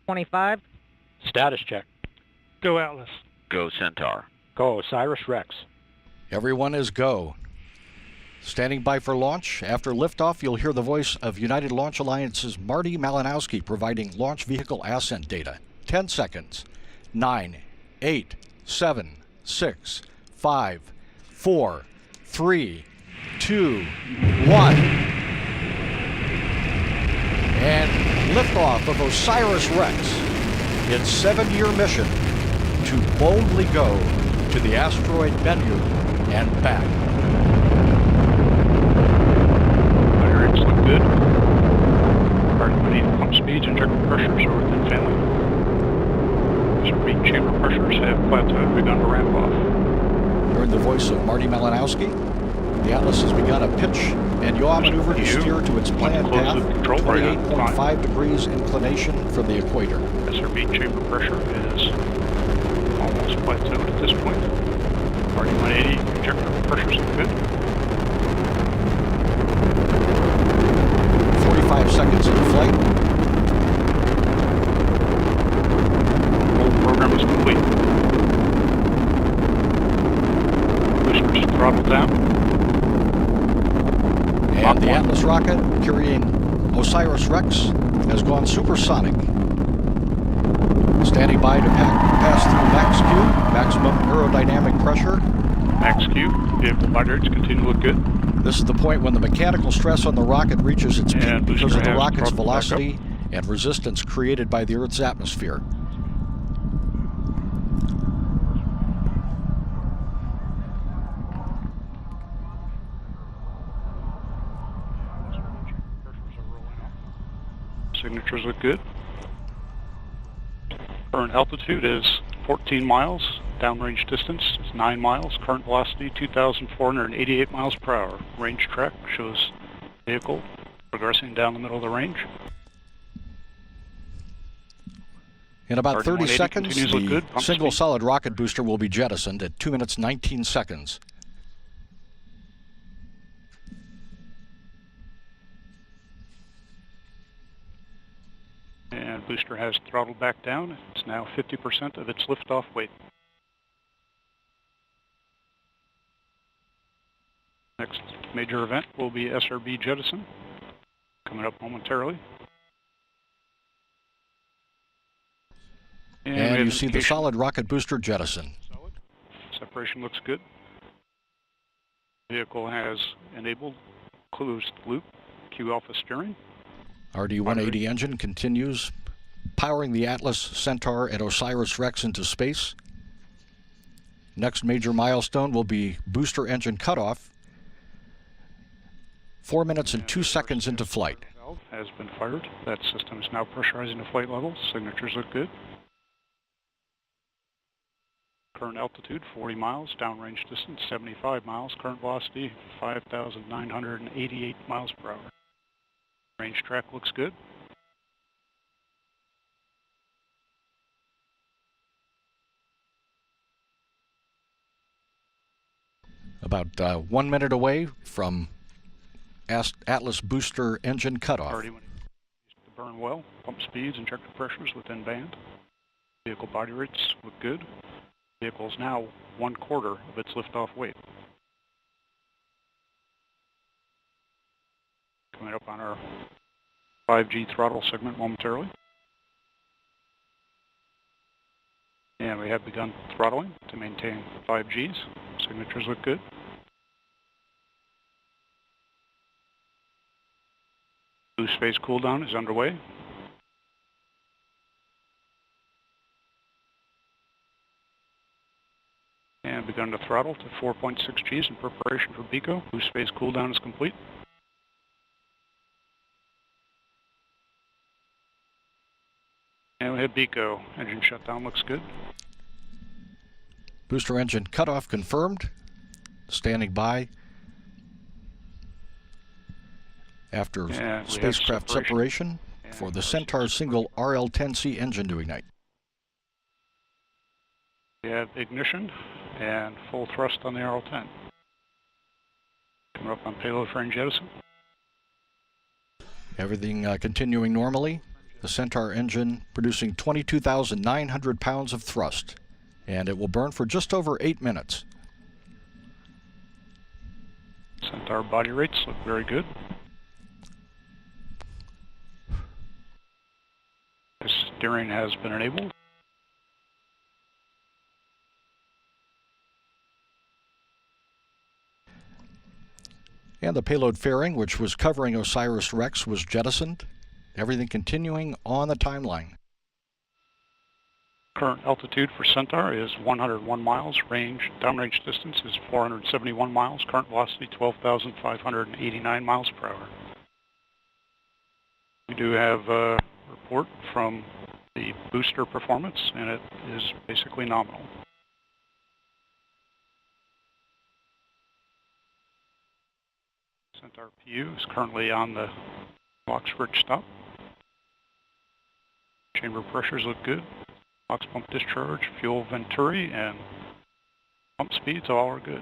25. Status check. Go Atlas. Go Centaur. Go OSIRIS-REx. Everyone is go. Standing by for launch. After liftoff, you'll hear the voice of United Launch Alliance's Marty Malinowski providing launch vehicle ascent data. 10 seconds. 9, 8, 7, 6, 5, 4, 3, 2, 1. And liftoff of OSIRIS-REx. Its 7-year mission to boldly go to the asteroid Bennu and back. Fire rates look good. Pump speeds and injector pressures are within family. Reed chamber pressures have plateaued, begun to ramp off. Heard the voice of Marty Malinowski. The Atlas has begun a pitch and yaw maneuver to steer to its planned path, 28.5 degrees inclination from the equator. SRB chamber pressure is almost plateaued at this point. RD 180 injector pressures are good. 45 seconds into flight. Whole program is complete. Boosters throttled down. And the Atlas rocket carrying OSIRIS-REx has gone supersonic. Standing by to pass through max Q, maximum aerodynamic pressure. Max Q, vehicle body rates continue to look good. This is the point when the mechanical stress on the rocket reaches its peak because of the rocket's velocity and resistance created by the Earth's atmosphere. Signatures look good. Current altitude is 14 miles. Downrange distance is 9 miles. Current velocity 2,488 miles per hour. Range track shows vehicle progressing down the middle of the range. In about 30 seconds, the single speed. solid rocket booster will be jettisoned at 2 minutes 19 seconds. And booster has throttled back down. It's now 50% of its liftoff weight. Next major event will be SRB jettison, coming up momentarily. And you see the solid rocket booster jettison. Solid. Separation looks good. Vehicle has enabled closed loop Q alpha steering. RD-180 engine continues powering the Atlas, Centaur, and OSIRIS-REx into space. Next major milestone will be booster engine cutoff. 4 minutes and 2 seconds into flight. Valve has been fired. That system is now pressurizing to flight levels. Signatures look good. Current altitude 40 miles. Downrange distance 75 miles. Current velocity 5,988 miles per hour. Range track looks good. About 1 minute away from Atlas booster engine cutoff. Already went to burn well. Pump speeds, injector pressures within band. Vehicle body rates look good. Vehicle is now 1/4 of its liftoff weight. Coming up on our 5G throttle segment momentarily. And we have begun throttling to maintain 5Gs. Signatures look good. Boost phase cooldown is underway. And begun to throttle to 4.6 Gs in preparation for BECO. Boost phase cooldown is complete. And we have BECO. Engine shutdown looks good. Booster engine cutoff confirmed. Standing by after spacecraft separation for the Centaur single RL-10C engine to ignite. We have ignition and full thrust on the RL-10. Coming up on payload for jettison. Everything continuing normally. The Centaur engine producing 22,900 pounds of thrust, and it will burn for just over 8 minutes. Centaur body rates look very good. Steering has been enabled. And the payload fairing, which was covering OSIRIS-REx, was jettisoned. Everything continuing on the timeline. Current altitude for Centaur is 101 miles. Downrange distance is 471 miles. Current velocity 12,589 miles per hour. We do have a report from the booster performance, and it is basically nominal. Centaur PU is currently on the Oxford stop. Chamber pressures look good. Ox pump discharge, fuel venturi, and pump speeds all are good.